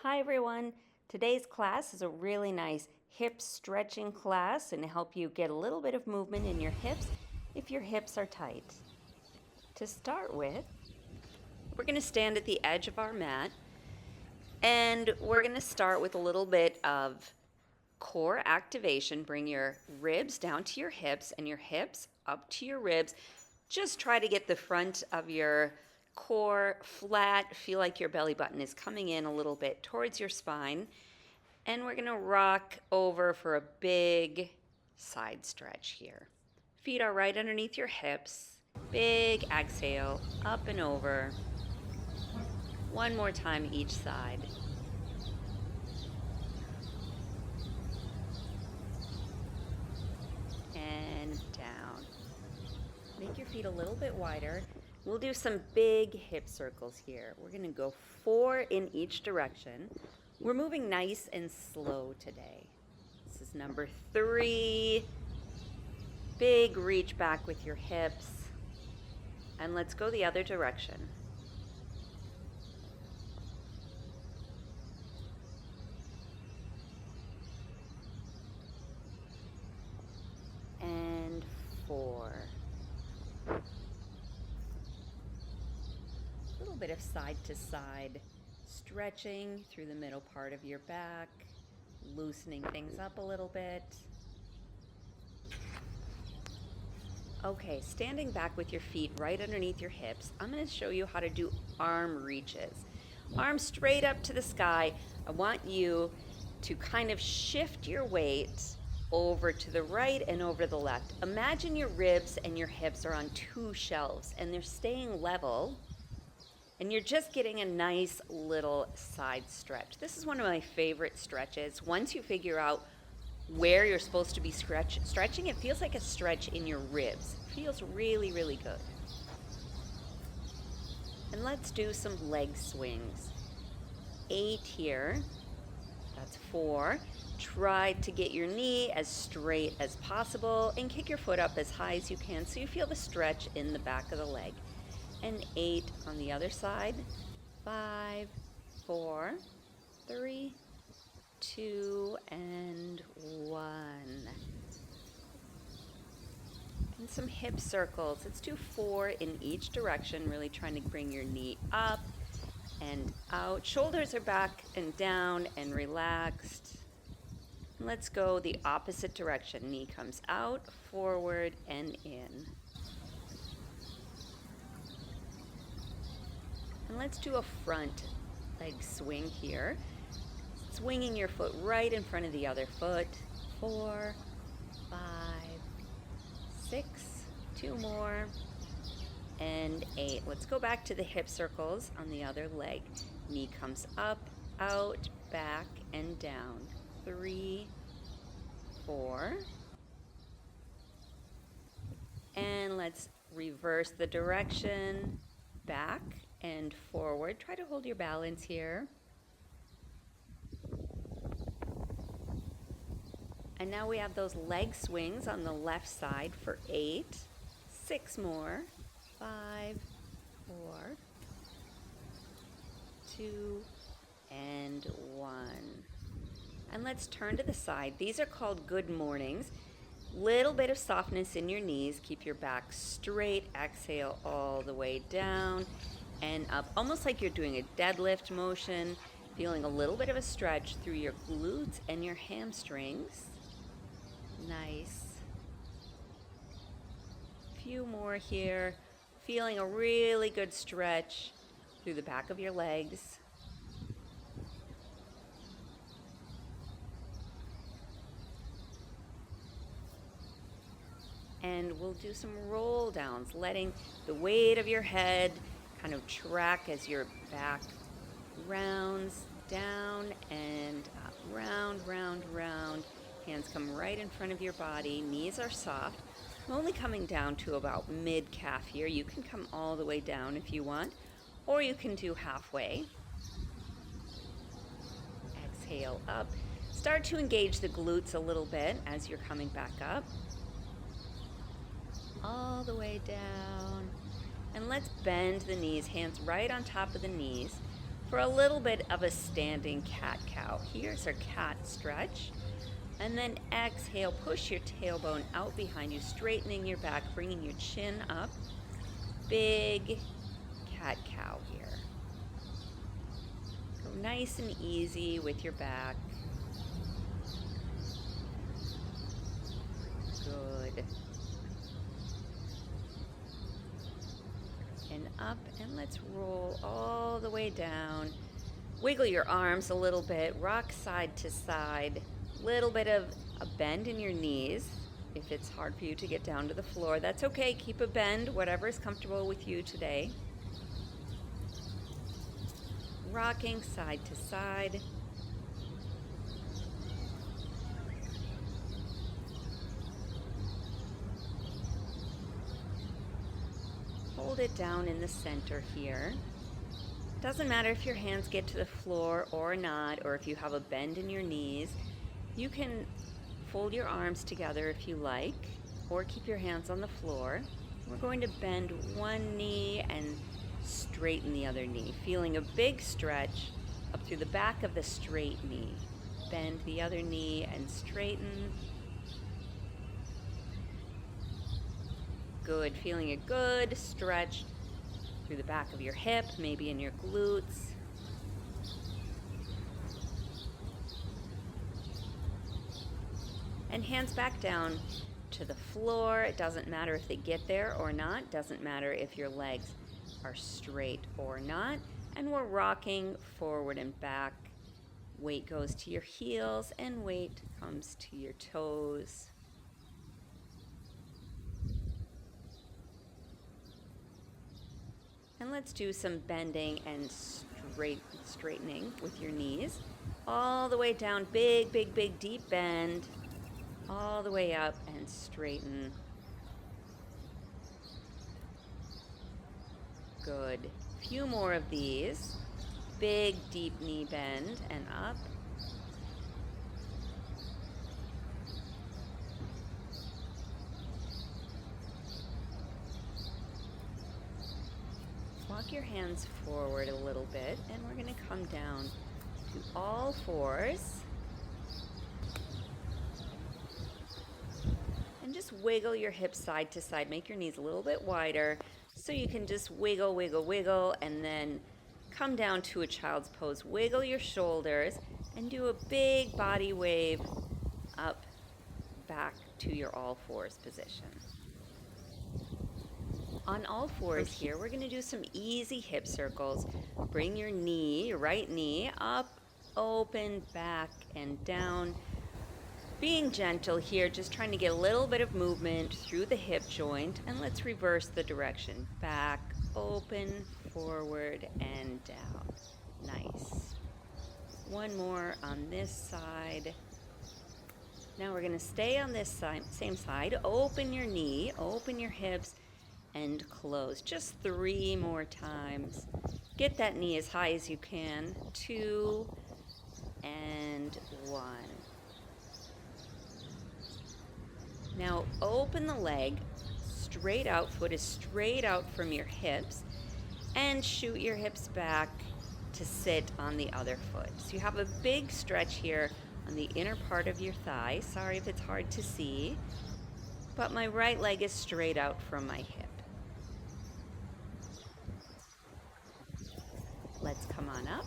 Hi everyone. Today's class is a really nice hip stretching class and to help you get a little bit of movement in your hips if your hips are tight. To start with, we're going to stand at the edge of our mat and we're going to start with a little bit of core activation. Bring your ribs down to your hips and your hips up to your ribs. Just try to get the front of your core flat. Feel like your belly button is coming in a little bit towards your spine. And we're going to rock over for a big side stretch here. Feet are right underneath your hips. Big exhale, up and over. One more time each side. And down. Make your feet a little bit wider. We'll do some big hip circles here. We're going to go 4 in each direction. We're moving nice and slow today. This is number 3. Big reach back with your hips. And let's go the other direction. And 4. A little bit of side to side stretching through the middle part of your back, loosening things up a little bit. Okay, standing back with your feet right underneath your hips, I'm going to show you how to do arm reaches. Arms straight up to the sky. I want you to kind of shift your weight over to the right and over to the left. Imagine your ribs and your hips are on 2 shelves and they're staying level. And you're just getting a nice little side stretch. This is one of my favorite stretches. Once you figure out where you're supposed to be stretching, it feels like a stretch in your ribs. It feels really, really good. And let's do some leg swings. 8 here. That's 4. Try to get your knee as straight as possible and kick your foot up as high as you can so you feel the stretch in the back of the leg. And 8 on the other side. 5, 4, 3, 2, and 1. And some hip circles. Let's do 4 in each direction, really trying to bring your knee up and out. Shoulders are back and down and relaxed. And let's go the opposite direction. Knee comes out, forward, and in. And let's do a front leg swing here. Swinging your foot right in front of the other foot. 4, 5, 6, 2 more, and 8. Let's go back to the hip circles on the other leg. Knee comes up, out, back, and down. 3, 4. And let's reverse the direction, back and forward. Try to hold your balance here. And now we have those leg swings on the left side for 8. 6 more. 5, 4, 2, and 1. And let's turn to the side. These are called good mornings. Little bit of softness in your knees. Keep your back straight. Exhale all the way down and up, almost like you're doing a deadlift motion, feeling a little bit of a stretch through your glutes and your hamstrings. Nice. Few more here, feeling a really good stretch through the back of your legs. And we'll do some roll downs, letting the weight of your head kind of track as your back rounds down and up. Round, round, round. Hands come right in front of your body. Knees are soft. I'm only coming down to about mid-calf here. You can come all the way down if you want, or you can do halfway. Exhale up. Start to engage the glutes a little bit as you're coming back up. All the way down. And let's bend the knees, hands right on top of the knees. for a little bit of a standing cat-cow. Here's our cat stretch. And then exhale, push your tailbone out behind you, straightening your back, bringing your chin up. Big cat-cow here. Go nice and easy with your back. Good. And up, and let's roll all the way down. Wiggle your arms a little bit, rock side to side. Little bit of a bend in your knees. If it's hard for you to get down to the floor, that's okay. Keep a bend, whatever is comfortable with you today. Rocking side to side. Hold it down in the center here. Doesn't matter if your hands get to the floor or not, or if you have a bend in your knees. You can fold your arms together if you like, or keep your hands on the floor. We're going to bend one knee and straighten the other knee, feeling a big stretch up through the back of the straight knee. Bend the other knee and straighten. Good, feeling a good stretch through the back of your hip, maybe in your glutes. And hands back down to the floor. It doesn't matter if they get there or not. Doesn't matter if your legs are straight or not. And we're rocking forward and back. Weight goes to your heels and weight comes to your toes. And let's do some bending and straightening with your knees. All the way down, big, big, big, deep bend. All the way up and straighten. Good. Few more of these. Big, deep knee bend and up. Walk your hands forward a little bit, and we're going to come down to all fours. And just wiggle your hips side to side. Make your knees a little bit wider so you can just wiggle, wiggle, wiggle, and then come down to a child's pose. Wiggle your shoulders and do a big body wave up, back to your all fours position. On all fours here, we're going to do some easy hip circles. Bring your knee, your right knee, up, open, back, and down. Being gentle here, just trying to get a little bit of movement through the hip joint. And let's reverse the direction. Back, open, forward, and down. Nice. One more on this side. Now we're going to stay on this side, same side. Open your knee, open your hips, and close. Just 3 more times. Get that knee as high as you can. 2 and 1. Now open the leg straight out, foot is straight out from your hips, and shoot your hips back to sit on the other foot. So you have a big stretch here on the inner part of your thigh. Sorry if it's hard to see, but my right leg is straight out from my hip. Let's come on up,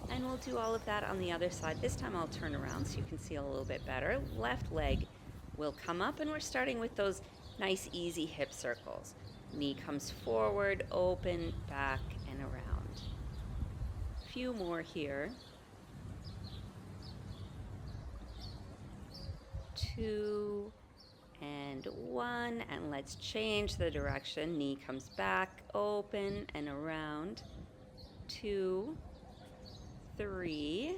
and we'll do all of that on the other side. This time I'll turn around so you can see a little bit better. Left leg will come up, and we're starting with those nice easy hip circles. Knee comes forward, open, back, and around. A few more here. 2 and 1, and let's change the direction. Knee comes back, open, and around. 2, 3,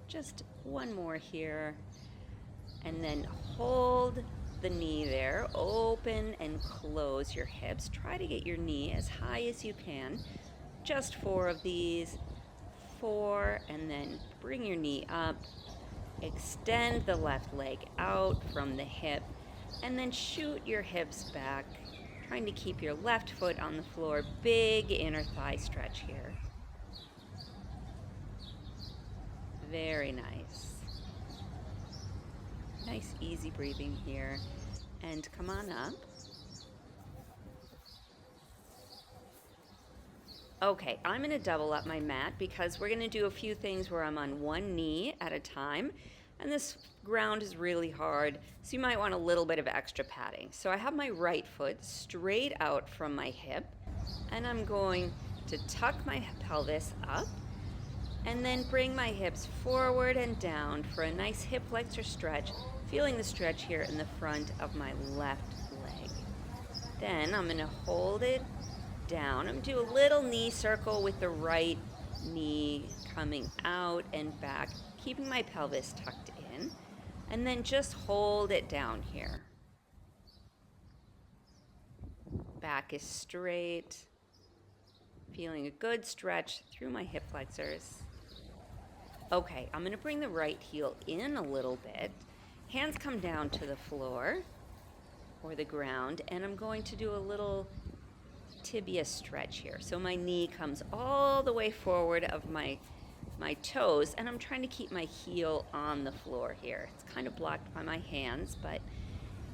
just one more here. And then hold the knee there, open and close your hips. Try to get your knee as high as you can. Just 4 of these. 4, and then bring your knee up. Extend the left leg out from the hip, and then shoot your hips back, trying to keep your left foot on the floor. Big inner thigh stretch here. Very nice. Nice, easy breathing here. And come on up. Okay, I'm going to double up my mat because we're going to do a few things where I'm on one knee at a time. And this ground is really hard, so you might want a little bit of extra padding. So I have my right foot straight out from my hip, and I'm going to tuck my pelvis up and then bring my hips forward and down for a nice hip flexor stretch, feeling the stretch here in the front of my left leg. Then I'm going to hold it down. I'm going to do a little knee circle with the right knee coming out and back, keeping my pelvis tucked in, and then just hold it down here. Back is straight, feeling a good stretch through my hip flexors. Okay, I'm going to bring the right heel in a little bit. Hands come down to the floor or the ground, and I'm going to do a little tibia stretch here. So my knee comes all the way forward of my toes, and I'm trying to keep my heel on the floor here. It's kind of blocked by my hands, but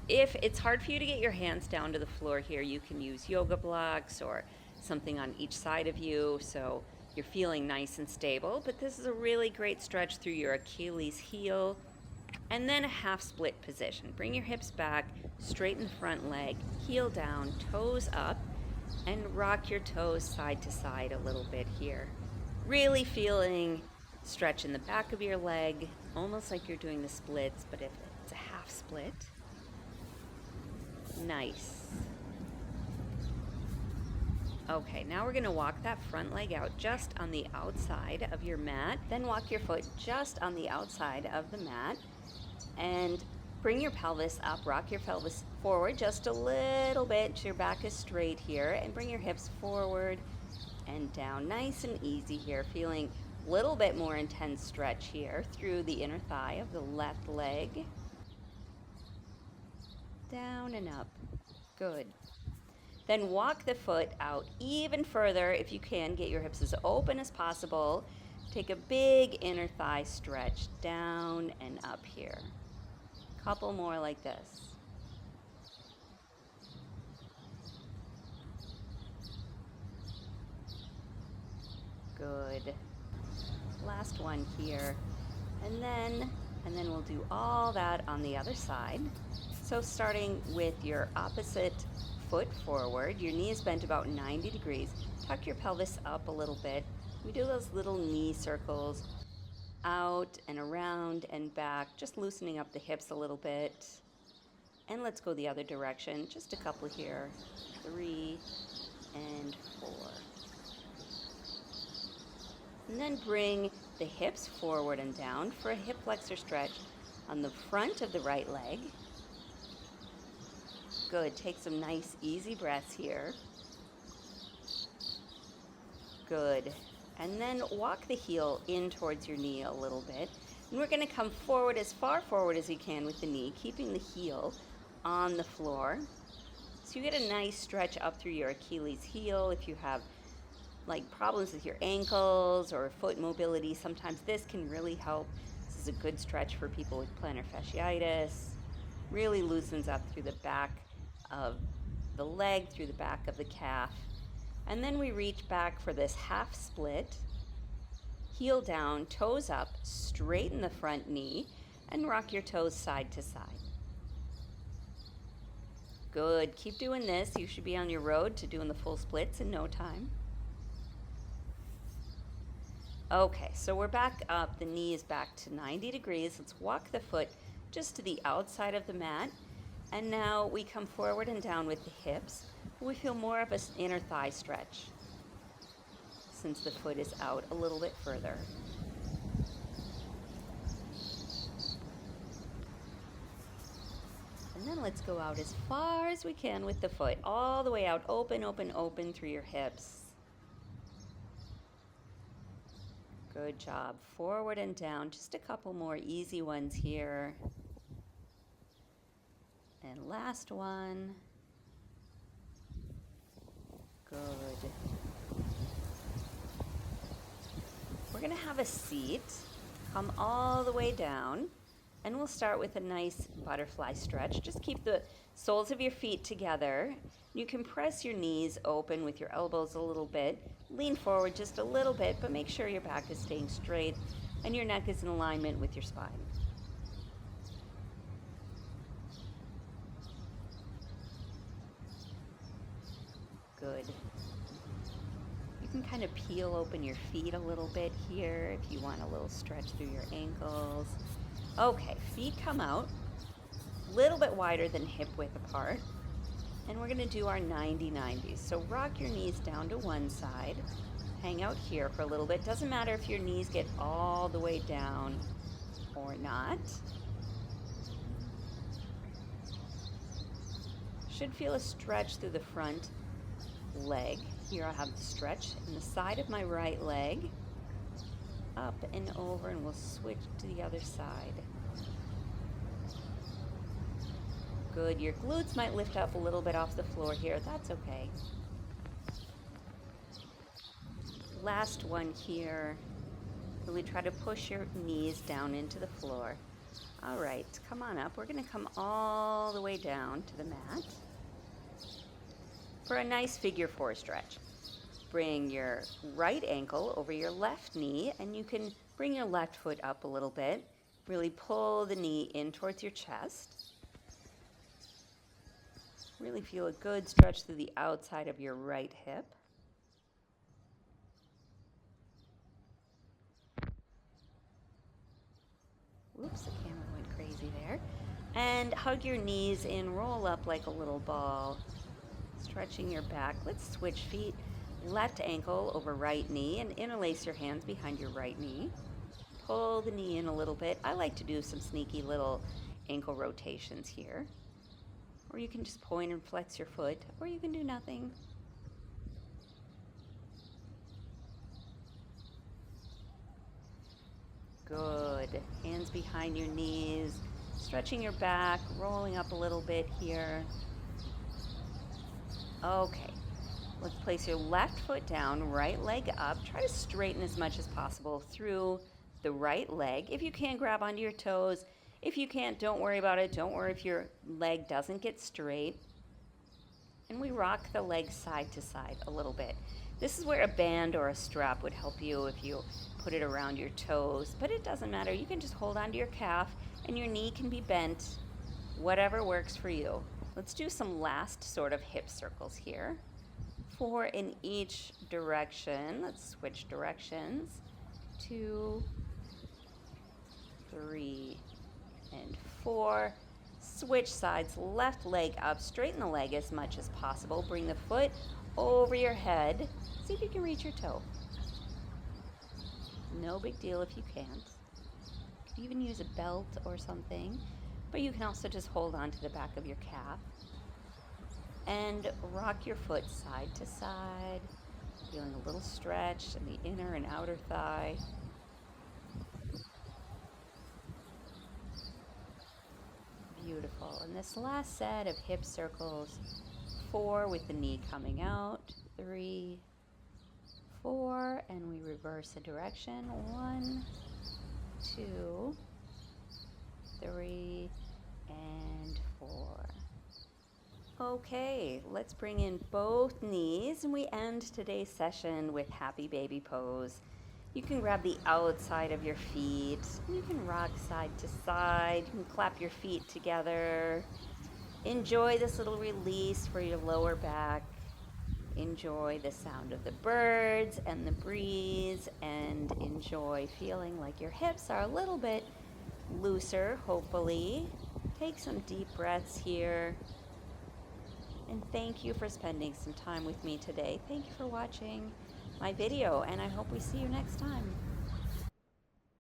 if it's hard for you to get your hands down to the floor here, you can use yoga blocks or something on each side of you so you're feeling nice and stable. But this is a really great stretch through your Achilles heel. And then a half split position. Bring your hips back, straighten the front leg, heel down, toes up, and rock your toes side to side a little bit here. Really feeling stretch in the back of your leg, almost like you're doing the splits, but if it's a half split. Nice. Okay, now we're going to walk that front leg out just on the outside of your mat. Then walk your foot just on the outside of the mat and bring your pelvis up. Rock your pelvis forward just a little bit so your back is straight here, and bring your hips forward and down. Nice and easy here, feeling a little bit more intense stretch here through the inner thigh of the left leg. Down and up. Good. Then walk the foot out even further if you can. Get your hips as open as possible. Take a big inner thigh stretch down and up here. Couple more like this. Good. Last one here. And then we'll do all that on the other side. So starting with your opposite foot forward, your knee is bent about 90 degrees. Tuck your pelvis up a little bit. We do those little knee circles out and around and back, just loosening up the hips a little bit. And let's go the other direction. Just a couple here. 3 and 4. And then bring the hips forward and down for a hip flexor stretch on the front of the right leg. Good. Take some nice, easy breaths here. Good. And then walk the heel in towards your knee a little bit. And we're going to come forward as far forward as you can with the knee, keeping the heel on the floor. So you get a nice stretch up through your Achilles heel. If you have like problems with your ankles or foot mobility, sometimes this can really help. This is a good stretch for people with plantar fasciitis. Really loosens up through the back of the leg, through the back of the calf. And then we reach back for this half split. Heel down, toes up, straighten the front knee, and rock your toes side to side. Good. Keep doing this. You should be on your road to doing the full splits in no time. Okay, so we're back up. The knee is back to 90 degrees. Let's walk the foot just to the outside of the mat. And now we come forward and down with the hips. We feel more of an inner thigh stretch since the foot is out a little bit further. And then let's go out as far as we can with the foot, all the way out, open, open, open through your hips. Good job. Forward and down. Just a couple more easy ones here. And last one. Good. We're going to have a seat. Come all the way down, and we'll start with a nice butterfly stretch. Just keep the soles of your feet together. You can press your knees open with your elbows a little bit. Lean forward just a little bit, but make sure your back is staying straight and your neck is in alignment with your spine. Good. You can kind of peel open your feet a little bit here if you want a little stretch through your ankles. Okay, feet come out a little bit wider than hip width apart. And we're going to do our 90-90s. So rock your knees down to one side. Hang out here for a little bit. Doesn't matter if your knees get all the way down or not. Should feel a stretch through the front leg. Here I have the stretch in the side of my right leg. Up and over, and we'll switch to the other side. Good. Your glutes might lift up a little bit off the floor here. That's okay. Last one here. Really try to push your knees down into the floor. All right, come on up. We're going to come all the way down to the mat for a nice figure four stretch. Bring your right ankle over your left knee, and you can bring your left foot up a little bit. Really pull the knee in towards your chest. Really feel a good stretch through the outside of your right hip. Whoops, the camera went crazy there. And hug your knees in, roll up like a little ball. Stretching your back. Let's switch feet. Left ankle over right knee and interlace your hands behind your right knee. Pull the knee in a little bit. I like to do some sneaky little ankle rotations here. Or you can just point and flex your foot, or you can do nothing. Good. Hands behind your knees, stretching your back, rolling up a little bit here. Okay. Let's place your left foot down, right leg up. Try to straighten as much as possible through the right leg. If you can, grab onto your toes. If you can't, don't worry about it. Don't worry if your leg doesn't get straight. And we rock the leg side to side a little bit. This is where a band or a strap would help you if you put it around your toes, but it doesn't matter. You can just hold onto your calf and your knee can be bent, whatever works for you. Let's do some last sort of hip circles here. 4 in each direction. Let's switch directions. 2, 3, and 4. Switch sides, left leg up, straighten the leg as much as possible. Bring the foot over your head. See if you can reach your toe. No big deal if you can't. You could even use a belt or something, but you can also just hold on to the back of your calf. And rock your foot side to side, feeling a little stretch in the inner and outer thigh. Beautiful. And this last set of hip circles, 4 with the knee coming out, 3, 4, and we reverse the direction. 1, 2, 3, and 4. Okay, let's bring in both knees, and we end today's session with happy baby pose. You can grab the outside of your feet. You can rock side to side. You can clap your feet together. Enjoy this little release for your lower back. Enjoy the sound of the birds and the breeze, and enjoy feeling like your hips are a little bit looser, hopefully. Take some deep breaths here. And thank you for spending some time with me today. Thank you for watching my video, and I hope we see you next time.